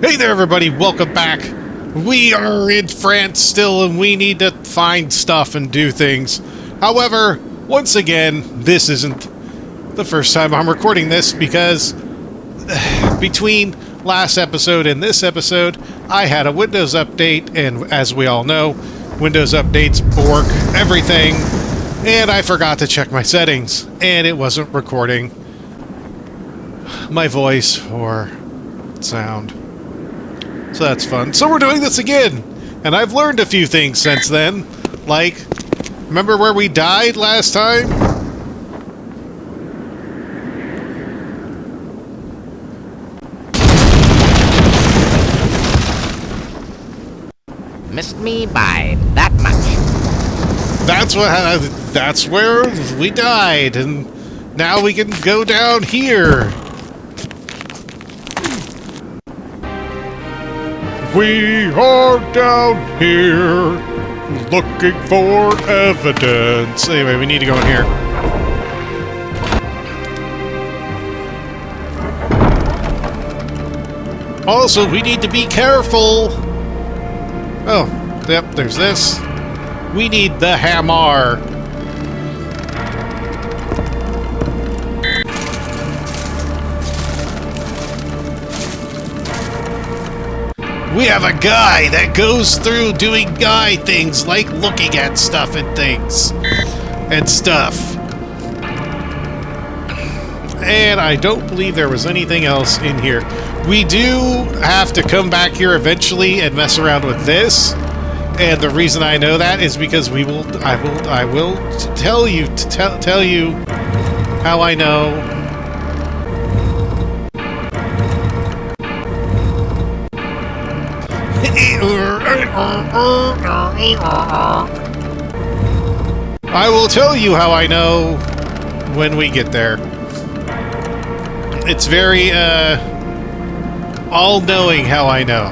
Hey there, everybody. Welcome back. We are in France still, and we need to find stuff and do things. However, once again, this isn't the first time I'm recording this because between last episode and this episode, I had a Windows update, and as we all know, Windows updates bork everything, and I forgot to check my settings, and it wasn't recording my voice or sound. So that's fun. So we're doing this again, and I've learned a few things since then. Like, remember where we died last time? Missed me by that much. That's where we died, and now we can go down here. We are down here looking for evidence. Anyway, we need to go in here. Also, we need to be careful. Oh, yep, there's this. We need the hammer. We have a guy that goes through doing guy things like looking at stuff and things and stuff. And I don't believe there was anything else in here. We do have to come back here eventually and mess around with this. And the reason I know that is because I will tell you how I know. I will tell you how I know when we get there. It's very, all-knowing how I know.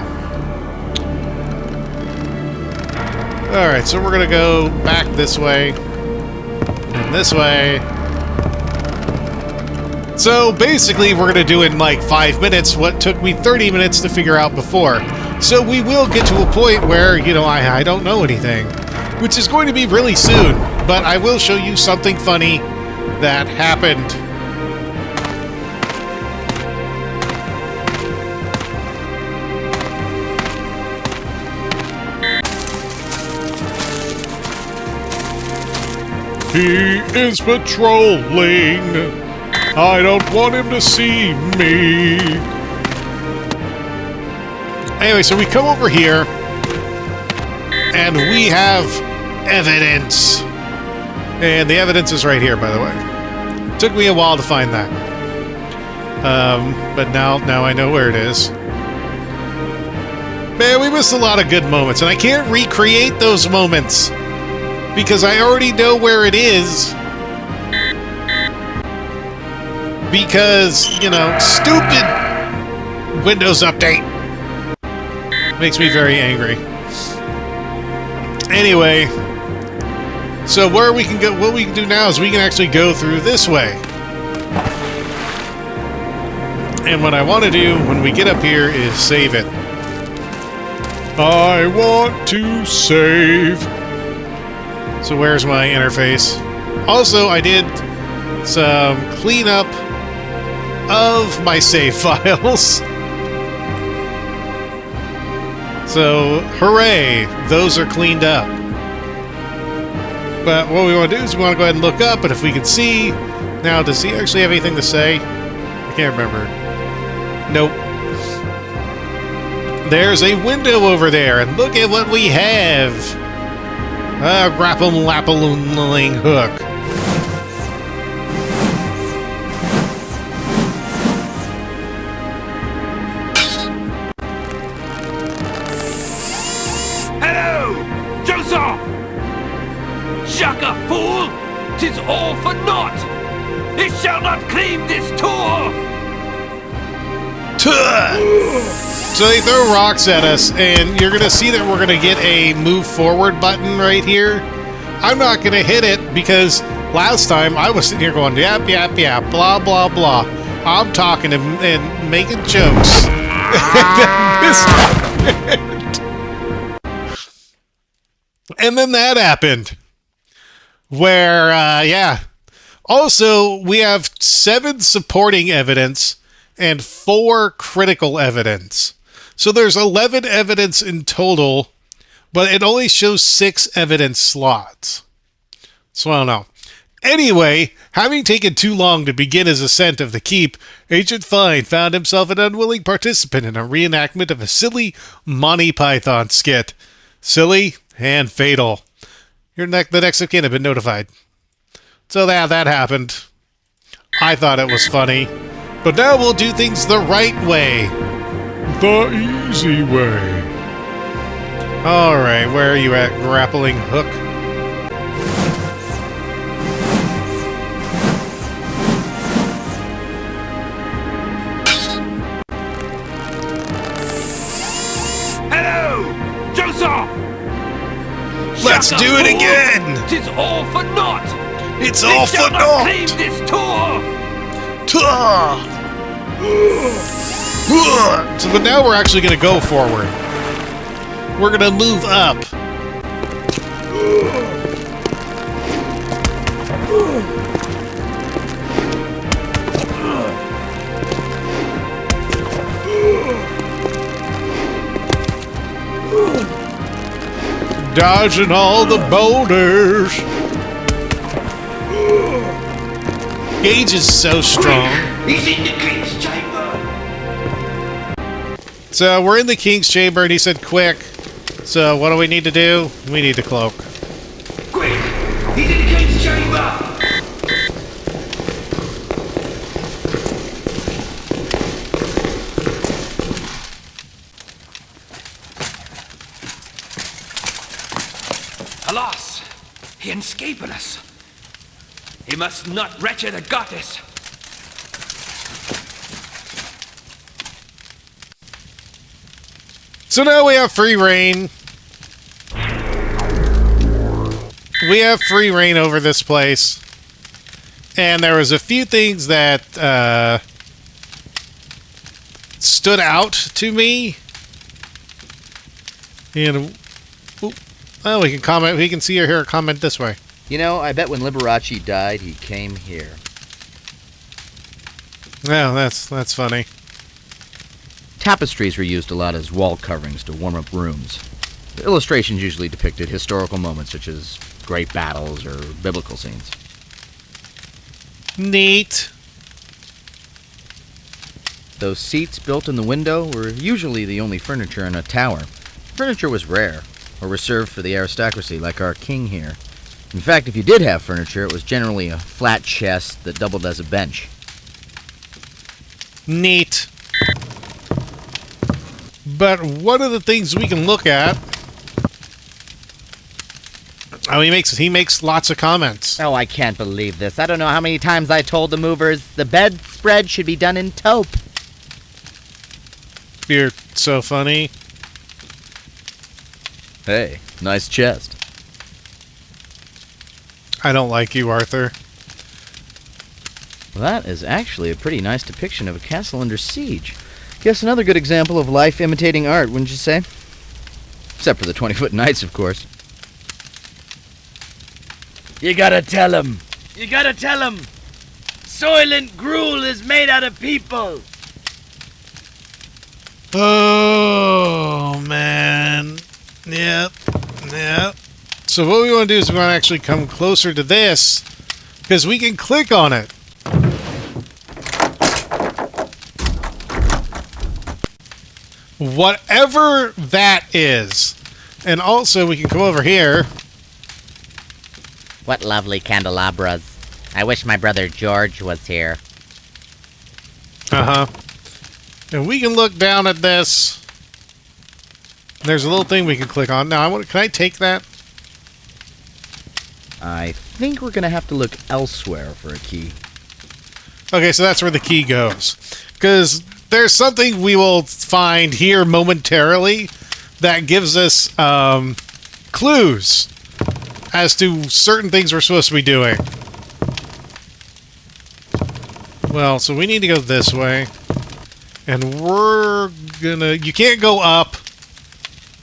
Alright, so we're gonna go back this way. And this way. So, basically, we're gonna do in, like, 5 minutes what took me 30 minutes to figure out before. So we will get to a point where, you know, I don't know anything. Which is going to be really soon. But I will show you something funny that happened. He is patrolling. I don't want him to see me. Anyway, so we come over here, and we have evidence. And the evidence is right here, by the way. Took me a while to find that. But now I know where it is. Man, we missed a lot of good moments, and I can't recreate those moments because I already know where it is. Because, you know, stupid Windows update makes me very angry. Anyway, so where we can go, what we can do now is we can actually go through this way. And what I want to do when we get up here is save it. I want to save. So where's my interface? Also, I did some cleanup of my save files. So, hooray! Those are cleaned up. But what we want to do is we want to go ahead and look up, and if we can see... Now, does he actually have anything to say? I can't remember. Nope. There's a window over there, and look at what we have! A grapple-lappaloon-ling hook. Shaka, fool! 'Tis all for naught! It shall not claim this tour! So they throw rocks at us, and you're gonna see that we're gonna get a move forward button right here. I'm not gonna hit it because last time I was sitting here going, yap, yap, yap, blah, blah, blah. I'm talking and making jokes. And then that happened. Where, yeah. Also, we have 7 supporting evidence and 4 critical evidence. So there's 11 evidence in total, but it only shows 6 evidence slots. So I don't know. Anyway, having taken too long to begin his ascent of the keep, Agent Fine found himself an unwilling participant in a reenactment of a silly Monty Python skit. Silly and fatal. The next of kin have been notified. So that happened. I thought it was funny. But now we'll do things the right way. The easy way. Alright, where are you at, grappling hook? Hello! Joseph! Let's do it again! 'Tis all for naught! It's all for naught! Claim this tour! So but now we're actually going to go forward. We're going to move up. Dodging all the boulders. Gage is so strong. He's in the king's chamber! So we're in the king's chamber and he said quick. So what do we need to do? We need to cloak. Quick! He's in the king's chamber! Alas! He escaped us! He must not wretched the goddess! So now we have free reign. We have free reign over this place. And there was a few things that stood out to me. And oh, we can comment. We can see or hear a comment this way. You know, I bet when Liberace died, he came here. Oh, that's funny. Tapestries were used a lot as wall coverings to warm up rooms. The illustrations usually depicted historical moments such as great battles or biblical scenes. Neat. Those seats built in the window were usually the only furniture in a tower. Furniture was rare, or reserved for the aristocracy like our king here. In fact, if you did have furniture, it was generally a flat chest that doubled as a bench. Neat. But one of the things we can look at... Oh, he makes lots of comments. Oh, I can't believe this. I don't know how many times I told the movers the bedspread should be done in taupe. You're so funny. Hey, nice chest. I don't like you, Arthur. Well, that is actually a pretty nice depiction of a castle under siege. Guess another good example of life imitating art, wouldn't you say? Except for the 20-foot knights, of course. You gotta tell him. You gotta tell him. Soylent Gruel is made out of people. Oh, man. Yep. So what we want to do is we want to actually come closer to this, because we can click on it. Whatever that is. And also we can come over here. What lovely candelabras. I wish my brother George was here. Uh-huh. And we can look down at this. There's a little thing we can click on. Now, can I take that? I think we're gonna have to look elsewhere for a key. Okay, so that's where the key goes. Because there's something we will find here momentarily that gives us clues as to certain things we're supposed to be doing. Well, so we need to go this way. And we're You can't go up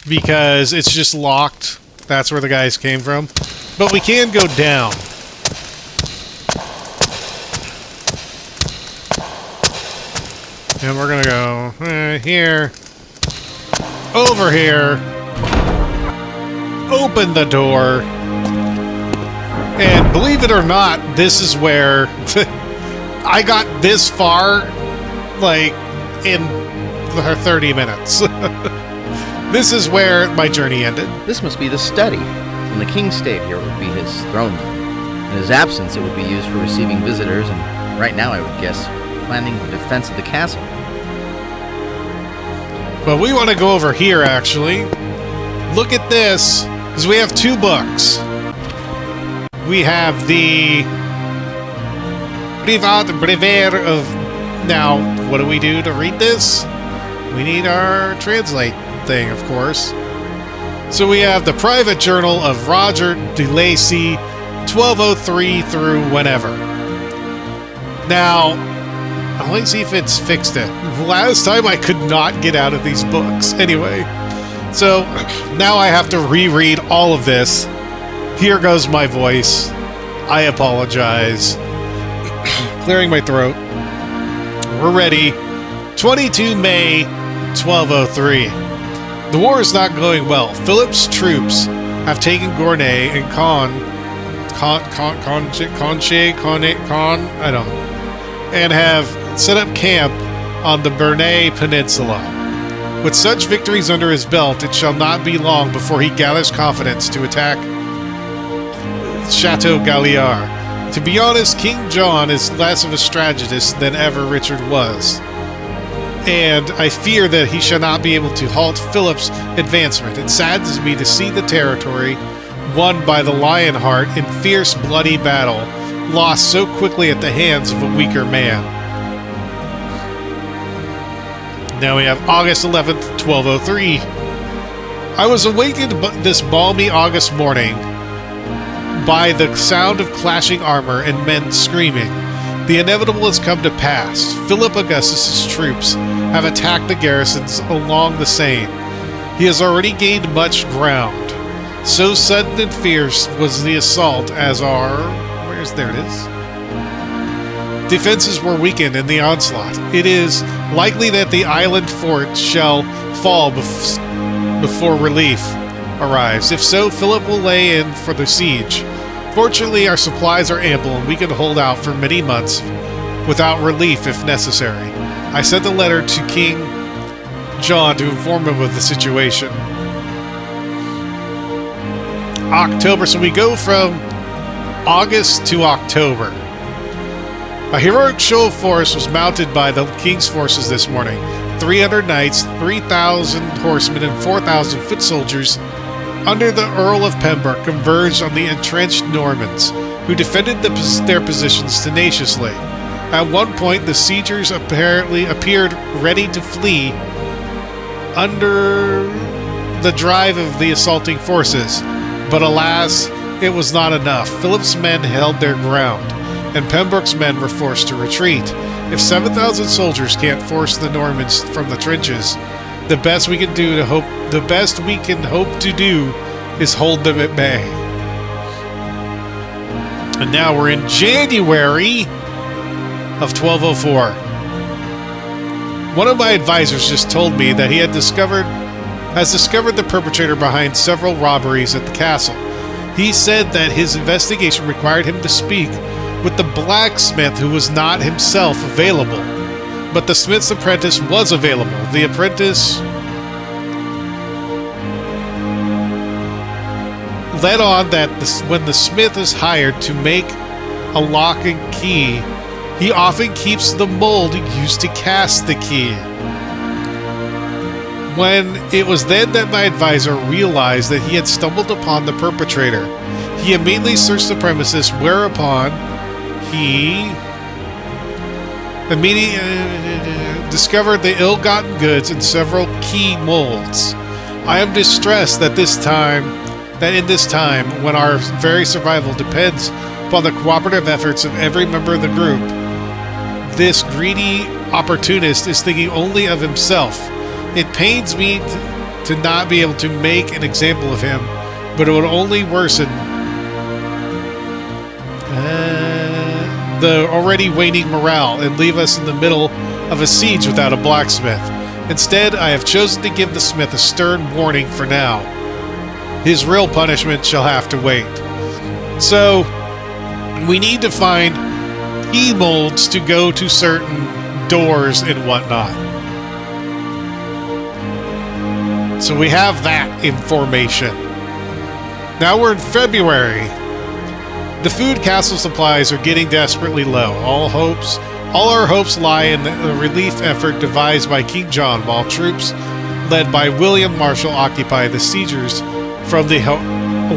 because it's just locked. That's where the guys came from. But we can go down. And we're gonna go here, over here, open the door, and believe it or not, this is where I got this far, like, in 30 minutes. This is where my journey ended. This must be the study. When the king stayed here, it would be his throne room. In his absence, it would be used for receiving visitors, and right now, I would guess, planning the defense of the castle. But we want to go over here, actually. Look at this, because we have 2 books. We have the Privat Brevier of... Now, what do we do to read this? We need our translate thing, of course. So we have the private journal of Roger de Lacy, 1203 through whenever. Now, let me see if it's fixed it. Last time I could not get out of these books. Anyway, so now I have to reread all of this. Here goes my voice. I apologize. Clearing my throat. We're ready. 22 May, 1203. The war is not going well. Philip's troops have taken Gournay and I don't know, and have set up camp on the Bernay Peninsula. With such victories under his belt, it shall not be long before he gathers confidence to attack Chateau Galliard. To be honest, King John is less of a strategist than ever Richard was, and I fear that he shall not be able to halt Philip's advancement. It saddens me to see the territory won by the Lionheart in fierce, bloody battle, lost so quickly at the hands of a weaker man. Now we have August 11th, 1203. I was awakened this balmy August morning by the sound of clashing armor and men screaming. The inevitable has come to pass. Philip Augustus's troops have attacked the garrisons along the Seine. He has already gained much ground. So sudden and fierce was the assault as our... There it is. Defenses were weakened in the onslaught. It is likely that the island fort shall fall before relief arrives. If so, Philip will lay in for the siege. Fortunately, our supplies are ample and we can hold out for many months without relief if necessary. I sent a letter to King John to inform him of the situation. October, so we go from August to October. A heroic show of force was mounted by the king's forces this morning. 300 knights, 3,000 horsemen, and 4,000 foot soldiers under the Earl of Pembroke converged on the entrenched Normans, who defended their positions tenaciously. At one point, the siegers apparently appeared ready to flee under the drive of the assaulting forces, but alas, it was not enough. Philip's men held their ground, and Pembroke's men were forced to retreat. If 7,000 soldiers can't force the Normans from the trenches, the best we can hope to do is hold them at bay. And now we're in January of 1204. One of my advisors just told me that he has discovered the perpetrator behind several robberies at the castle. He said that his investigation required him to speak with the blacksmith, who was not himself available. But the smith's apprentice was available. The apprentice led on that when the smith is hired to make a lock and key, he often keeps the mold used to cast the key. When it was then that my advisor realized that he had stumbled upon the perpetrator, he immediately searched the premises, whereupon he immediately discovered the ill-gotten goods and several key molds. I am distressed that in this time, when our very survival depends upon the cooperative efforts of every member of the group, this greedy opportunist is thinking only of himself. It pains me to not be able to make an example of him, but it would only worsen the already waning morale and leave us in the middle of a siege without a blacksmith. Instead, I have chosen to give the smith a stern warning for now. His real punishment shall have to wait. So, we need to find key molds to go to certain doors and whatnot. So we have that information. Now we're in February. The food castle supplies are getting desperately low. All our hopes lie in the relief effort devised by King John, while troops led by William Marshall occupy the siegers from the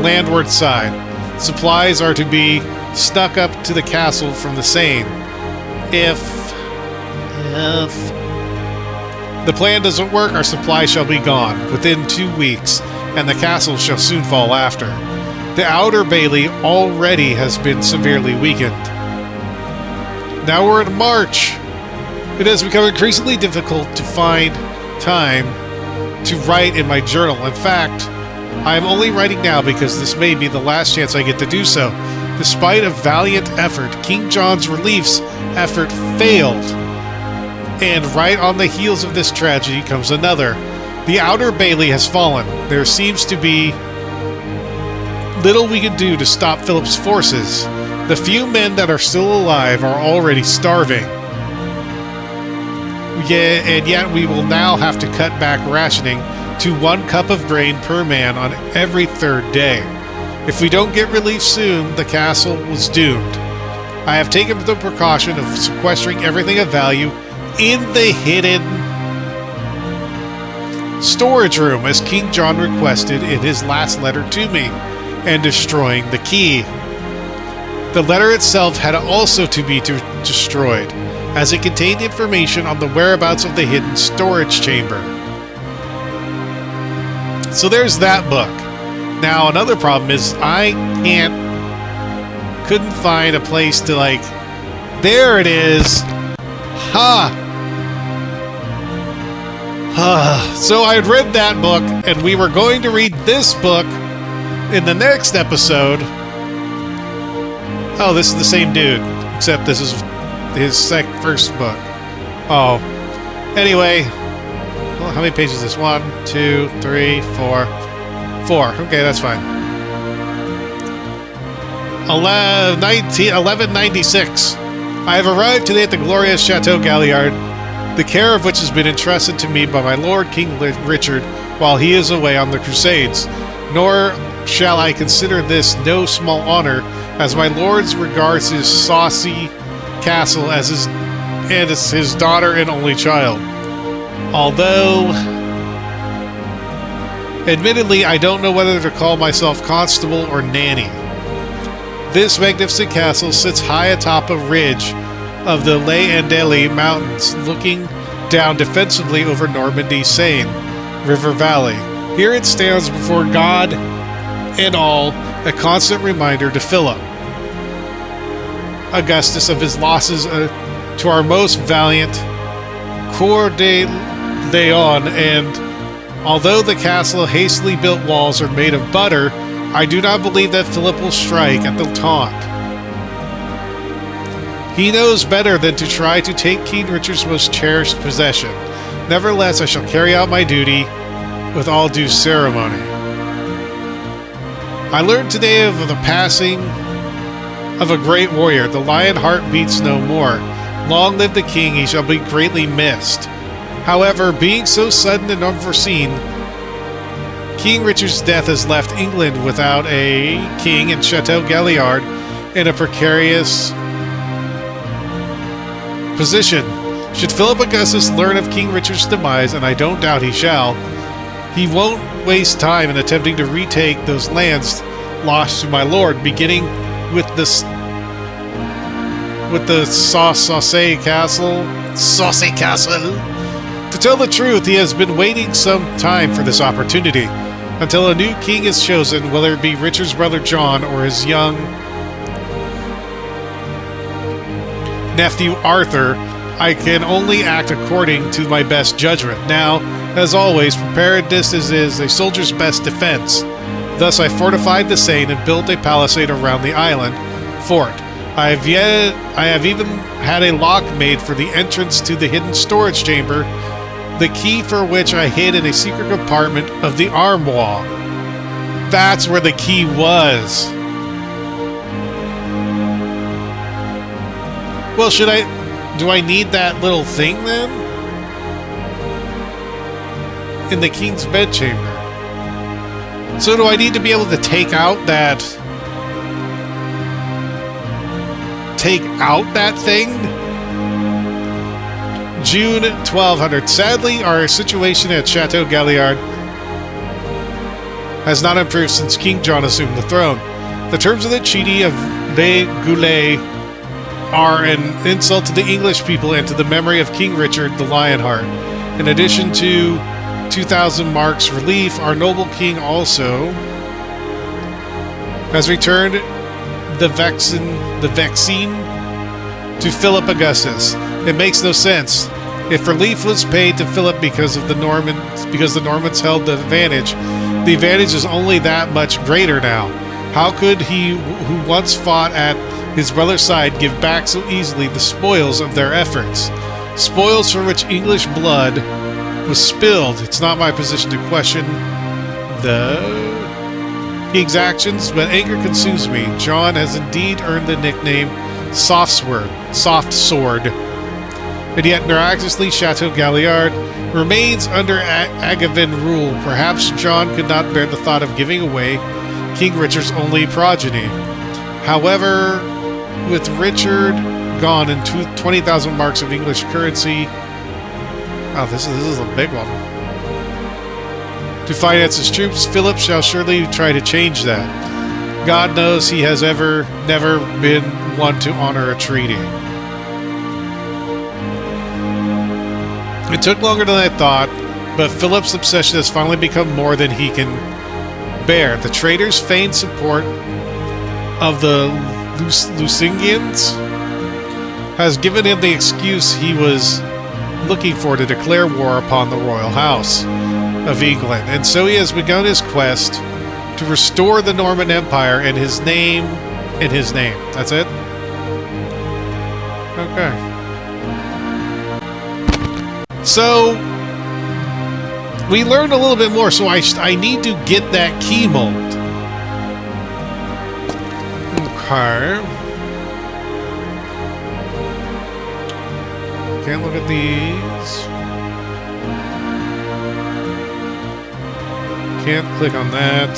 landward side. Supplies are to be snuck up to the castle from the Seine. If the plan doesn't work, our supplies shall be gone within 2 weeks, and the castle shall soon fall after. The outer bailey already has been severely weakened. Now we're in March. It has become increasingly difficult to find time to write in my journal. In fact, I am only writing now because this may be the last chance I get to do so. Despite a valiant effort, King John's relief's effort failed. And right on the heels of this tragedy comes another. The outer bailey has fallen. There seems to be little we can do to stop Philip's forces. The few men that are still alive are already starving. Yeah, and yet we will now have to cut back rationing to 1 cup of grain per man on every 3rd day. If we don't get relief soon, the castle was doomed. I have taken the precaution of sequestering everything of value in the hidden storage room, as King John requested in his last letter to me, and destroying the key. The letter itself had also to be destroyed, as it contained information on the whereabouts of the hidden storage chamber. So there's that book. Now, another problem is I couldn't find a place to, like... There it is! Ha! So I had read that book, and we were going to read this book in the next episode. Oh, this is the same dude, except this is his first book. Oh. Anyway, well, how many pages is this? 1, 2, 3, 4. 4. Okay, that's fine. 1196. I have arrived today at the glorious Chateau Galliard, the care of which has been entrusted to me by my lord King Richard while he is away on the Crusades. Nor shall I consider this no small honor, as my lord regards his saucy castle as his daughter and only child. Although, admittedly, I don't know whether to call myself constable or nanny. This magnificent castle sits high atop a ridge of the Les Andelys Mountains, looking down defensively over Normandy Seine River Valley. Here it stands before God and all, a constant reminder to Philip Augustus of his losses to our most valiant Coeur de Leon, and although the castle hastily built walls are made of butter, I do not believe that Philip will strike at the taunt. He knows better than to try to take King Richard's most cherished possession. Nevertheless, I shall carry out my duty with all due ceremony. I learned today of the passing of a great warrior. The lion heart beats no more. Long live the king, he shall be greatly missed. However, being so sudden and unforeseen, King Richard's death has left England without a king and Chateau Galliard in a precarious position. Should Philip Augustus learn of King Richard's demise, and I don't doubt he shall, he won't waste time in attempting to retake those lands lost to my lord, beginning with the Saucy Castle. To tell the truth, he has been waiting some time for this opportunity, until a new king is chosen, whether it be Richard's brother John or his young nephew Arthur. I can only act according to my best judgment. Now, As always, preparedness is a soldier's best defense. Thus, I fortified the Seine and built a palisade around the island fort. I have even had a lock made for the entrance to the hidden storage chamber, the key for which I hid in a secret compartment of the armoire. That's where the key was. Well, do I need that little thing then? In the king's bedchamber. So do I need to be able to take out that thing? June 1200. Sadly, our situation at Chateau Galliard has not improved since King John assumed the throne. The terms of the Treaty of Les Goulet are an insult to the English people and to the memory of King Richard the Lionheart. In addition to 2,000 marks relief, our noble king also has returned the vaccine to Philip Augustus. It makes no sense. If relief was paid to Philip because the Normans held the advantage is only that much greater now. How could he who once fought at his brother's side give back so easily the spoils of their efforts? Spoils for which English blood was spilled. It's not my position to question the king's actions, but anger consumes me. John has indeed earned the nickname Soft Sword, and yet miraculously Chateau Galliard remains under Angevin rule. Perhaps John could not bear the thought of giving away King Richard's only progeny. However, with Richard gone and 20,000 marks of English currency, oh, this is a big one, to finance his troops, Philip shall surely try to change that. God knows he has never been one to honor a treaty. It took longer than I thought, but Philip's obsession has finally become more than he can bear. The traitors' feigned support of the Lusignan has given him the excuse he was looking for to declare war upon the royal house of England, and so he has begun his quest to restore the Norman Empire in his name. That's it? Okay. So we learned a little bit more, so I need to get that key mold. Okay. Can't look at these. Can't click on that.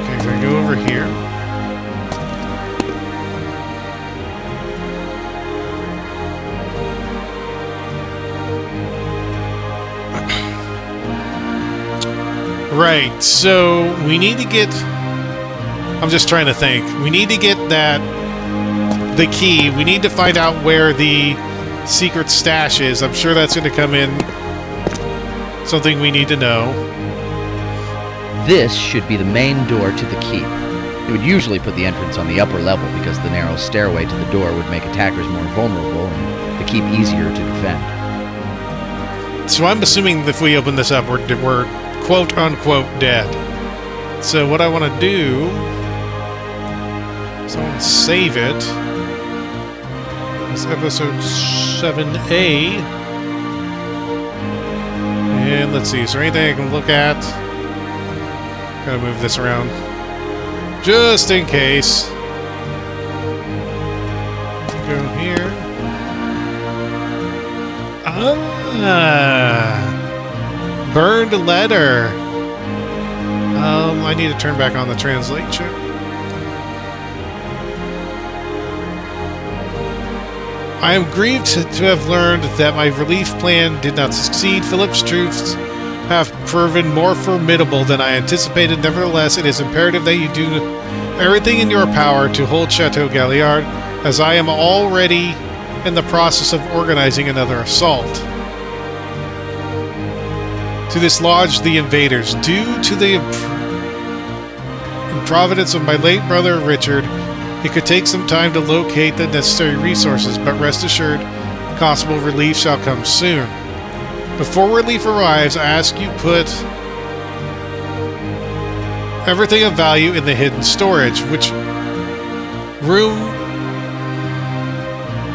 Okay, so I go over here. Right, so we need to get... I'm just trying to think. We need to get the key. We need to find out where the secret stash is. I'm sure that's going to come in something we need to know. This should be the main door to the keep. It would usually put the entrance on the upper level because the narrow stairway to the door would make attackers more vulnerable and the keep easier to defend. So I'm assuming if we open this up, we're quote-unquote dead. So what I want to do is I want to save it. It's episode 7A. And let's see, is there anything I can look at? Gotta move this around. Just in case. Go here. Burned letter. I need to turn back on the translation. I am grieved to have learned that my relief plan did not succeed. Philip's troops have proven more formidable than I anticipated. Nevertheless, it is imperative that you do everything in your power to hold Chateau Galliard, as I am already in the process of organizing another assault to dislodge the invaders. Due to the improvidence of my late brother Richard, it could take some time to locate the necessary resources, but rest assured, possible relief shall come soon. Before relief arrives, I ask you put everything of value in the hidden storage, which room...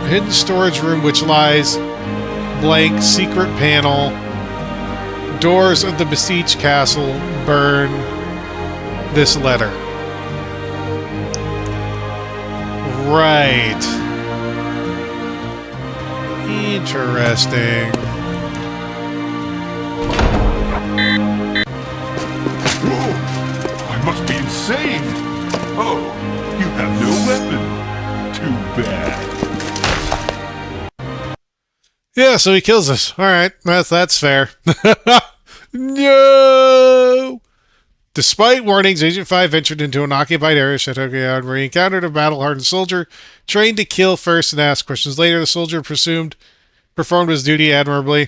Hidden storage room which lies blank, secret panel, doors of the besieged castle, burn this letter. Right. Interesting. Whoa! I must be insane! Oh, you have no weapon. Too bad. Yeah, so he kills us. Alright, that's fair. No! Despite warnings, Agent 5 ventured into an occupied area of Chateau Gaillard, where he encountered a battle-hardened soldier trained to kill first and ask questions later. The soldier performed his duty admirably.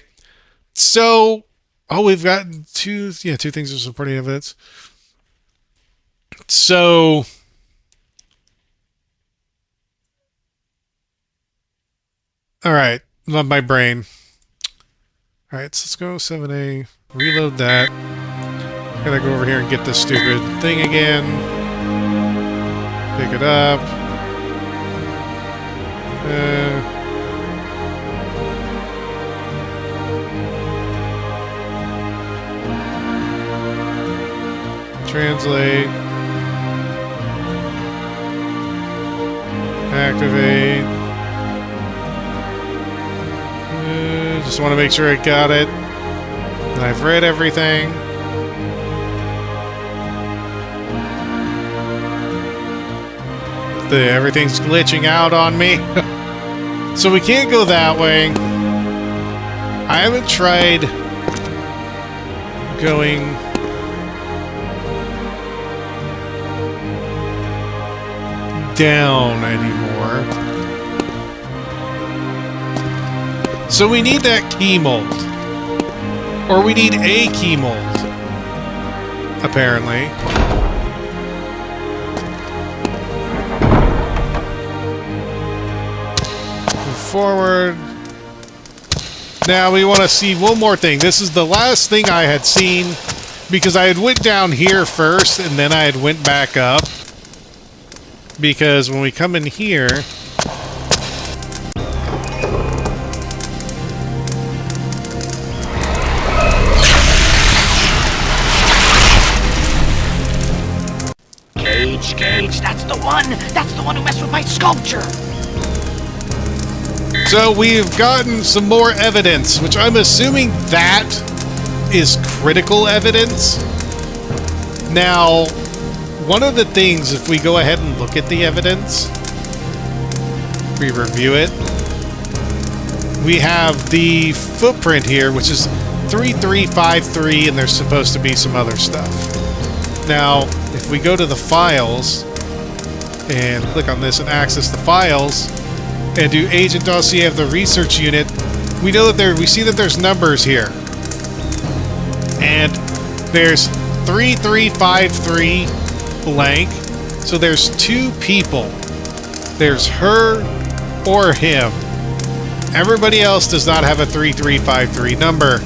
So, we've got two things of supporting evidence. So, alright, love my brain. Alright, so let's go 7A, reload that. Gotta go over here and get this stupid thing again. Pick it up. Translate. Activate. Just want to make sure I got it. And I've read everything. Everything's glitching out on me. So we can't go that way. I haven't tried going down anymore. So we need that key mold. Or we need a key mold. Apparently. Forward. Now we want to see one more thing. This is the last thing I had seen because I had went down here first and then I had went back up. Because when we come in here, Cage, that's the one! That's the one who messed with my sculpture! so we've gotten some more evidence, which I'm assuming that is critical evidence. Now, one of the things, if we go ahead and look at the evidence, we review it, we have the footprint here, which is 3353, and there's supposed to be some other stuff. Now, if we go to the files, and click on this and access the files, and do agent dossier of the research unit, we know that we see that there's numbers here. And there's 3353 blank. So there's two people. There's her or him. Everybody else does not have a 3353 number.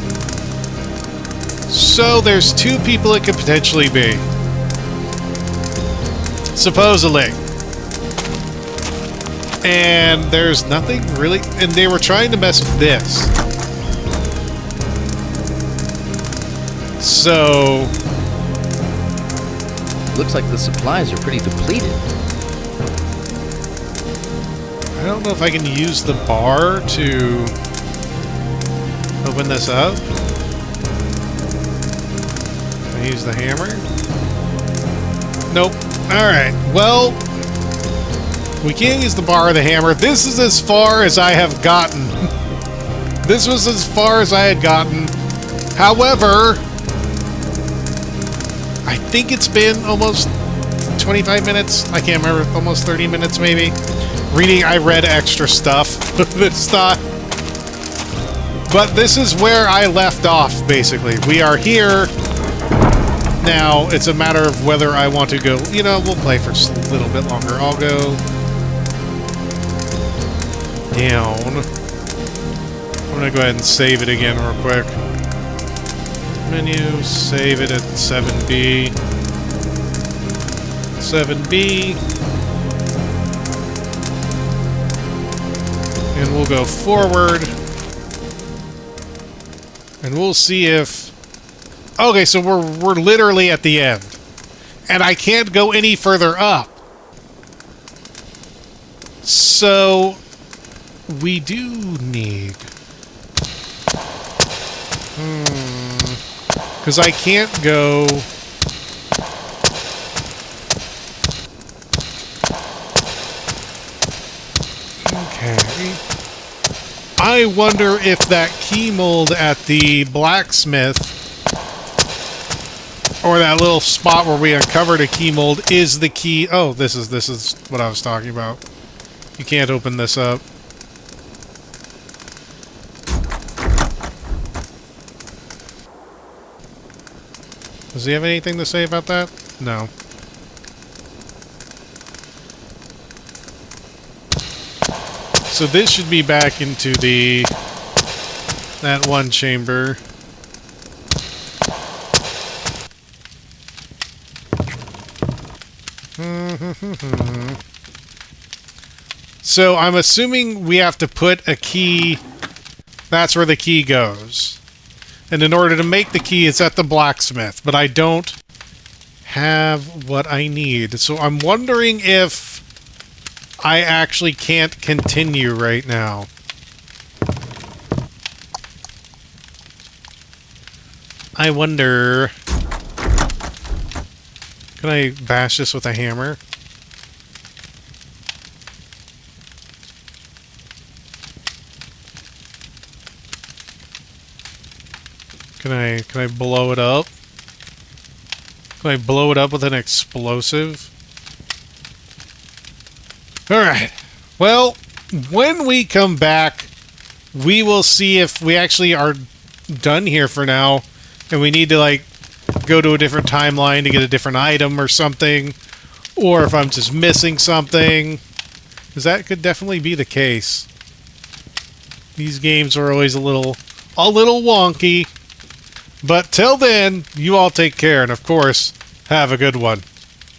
So there's two people it could potentially be. Supposedly. And there's nothing really... And they were trying to mess with this. So... Looks like the supplies are pretty depleted. I don't know if I can use the bar to open this up. Can I use the hammer? Nope. Alright, well... We can't use the bar or the hammer. This is as far as I have gotten. This was as far as I had gotten. However, I think it's been almost 25 minutes. I can't remember. Almost 30 minutes, maybe. I read extra stuff this time. But this is where I left off, basically. We are here. Now, it's a matter of whether I want to go... You know, we'll play for just a little bit longer. I'll go... down. I'm gonna go ahead and save it again real quick. Menu, save it at 7B. 7B. And we'll go forward. And we'll see if... Okay, so we're literally at the end. And I can't go any further up. So... we do need... Because I can't go... Okay. I wonder if that key mold at the blacksmith, or that little spot where we uncovered a key mold, is the key... Oh, this is what I was talking about. You can't open this up. Does he have anything to say about that? No. So this should be back into that one chamber. So I'm assuming we have to put a key. That's where the key goes. And in order to make the key, it's at the blacksmith. But I don't have what I need. So I'm wondering if I actually can't continue right now. I wonder... Can I bash this with a hammer? Can I blow it up? Can I blow it up with an explosive? Alright. Well, when we come back, we will see if we actually are done here for now, and we need to, like, go to a different timeline to get a different item or something, or if I'm just missing something, because that could definitely be the case. These games are always a little wonky. But till then, you all take care, and of course, have a good one.